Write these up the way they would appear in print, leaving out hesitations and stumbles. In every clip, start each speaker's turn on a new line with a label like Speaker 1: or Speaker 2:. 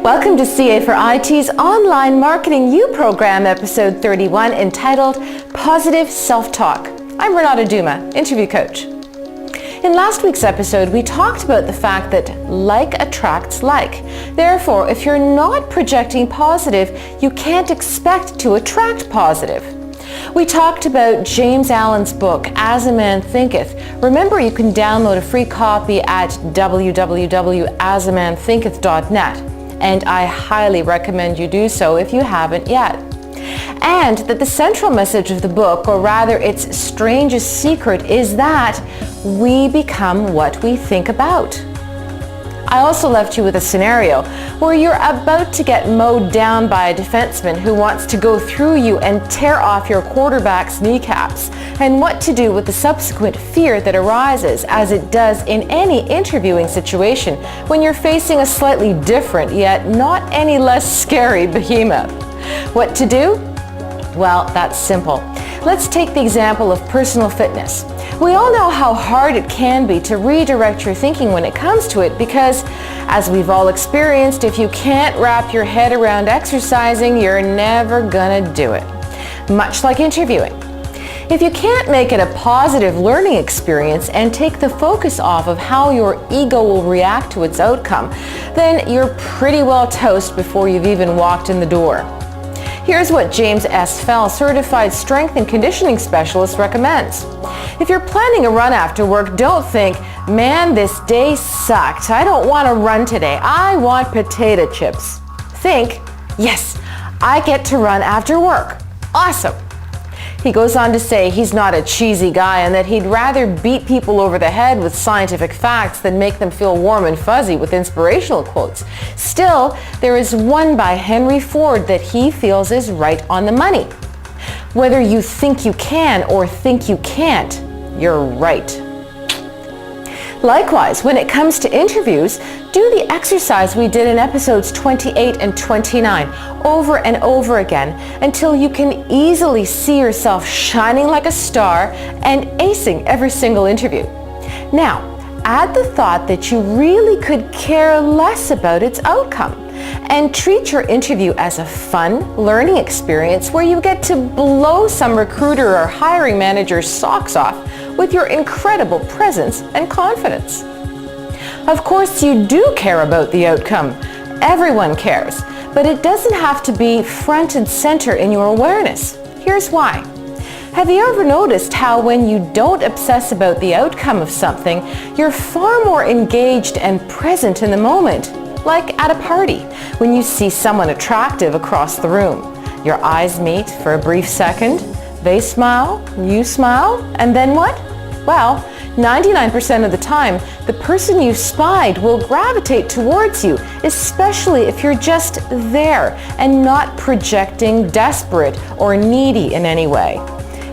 Speaker 1: Welcome to CA4IT's Online Marketing U program, episode 31, entitled Positive Self-Talk. I'm Renata Duma, interview coach. In last week's episode, we talked about the fact that like attracts like. Therefore, if you're not projecting positive, you can't expect to attract positive. We talked about James Allen's book, As a Man Thinketh. Remember, you can download a free copy at www.asamanthinketh.net, and I highly recommend you do so if you haven't yet. And that the central message of the book, or rather its strangest secret, is that we become what we think about. I also left you with a scenario where you're about to get mowed down by a defenseman who wants to go through you and tear off your quarterback's kneecaps, and what to do with the subsequent fear that arises, as it does in any interviewing situation when you're facing a slightly different yet not any less scary behemoth. What to do? Well, that's simple. Let's take the example of personal fitness. We all know how hard it can be to redirect your thinking when it comes to it because, as we've all experienced, if you can't wrap your head around exercising, you're never gonna do it. Much like interviewing. If you can't make it a positive learning experience and take the focus off of how your ego will react to its outcome, then you're pretty well toast before you've even walked in the door. Here's what James S. Fell, certified strength and conditioning specialist, recommends. If you're planning a run after work, don't think, man, this day sucked. I don't want to run today. I want potato chips. Think, yes, I get to run after work. Awesome. He goes on to say he's not a cheesy guy and that he'd rather beat people over the head with scientific facts than make them feel warm and fuzzy with inspirational quotes. Still, there is one by Henry Ford that he feels is right on the money. Whether you think you can or think you can't, you're right. Likewise, when it comes to interviews, do the exercise we did in episodes 28 and 29 over and over again until you can easily see yourself shining like a star and acing every single interview. Now, add the thought that you really could care less about its outcome and treat your interview as a fun learning experience where you get to blow some recruiter or hiring manager's socks off with your incredible presence and confidence. Of course, you do care about the outcome. Everyone cares, but it doesn't have to be front and center in your awareness. Here's why. Have you ever noticed how when you don't obsess about the outcome of something, you're far more engaged and present in the moment? Like at a party, when you see someone attractive across the room. Your eyes meet for a brief second, they smile, you smile, and then what? Well, 99% of the time, the person you spied will gravitate towards you, especially if you're just there and not projecting desperate or needy in any way.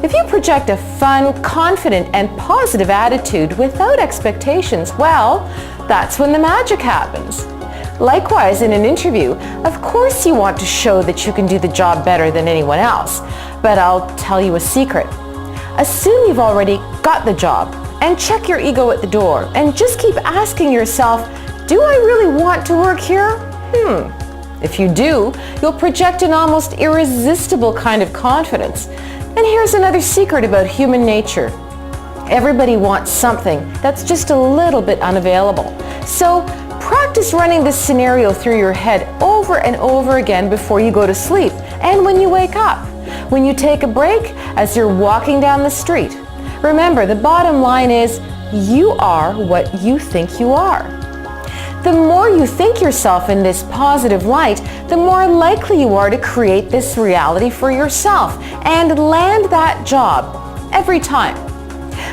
Speaker 1: If you project a fun, confident, and positive attitude without expectations, well, that's when the magic happens. Likewise, in an interview, of course you want to show that you can do the job better than anyone else, but I'll tell you a secret. Assume you've already got the job and check your ego at the door and just keep asking yourself, do I really want to work here? If you do, you'll project an almost irresistible kind of confidence. And here's another secret about human nature. Everybody wants something that's just a little bit unavailable. So practice running this scenario through your head over and over again before you go to sleep and when you wake up, when you take a break, as you're walking down the street. Remember, the bottom line is you are what you think you are. The more you think yourself in this positive light, the more likely you are to create this reality for yourself and land that job every time.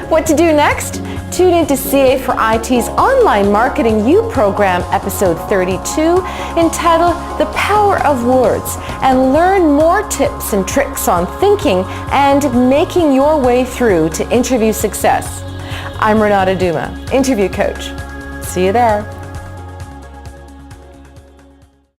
Speaker 1: What to do next? Tune into CA4IT's Online Marketing U program, episode 32, entitled The Power of Words, and learn more tips and tricks on thinking and making your way through to interview success. I'm Renata Duma, interview coach. See you there.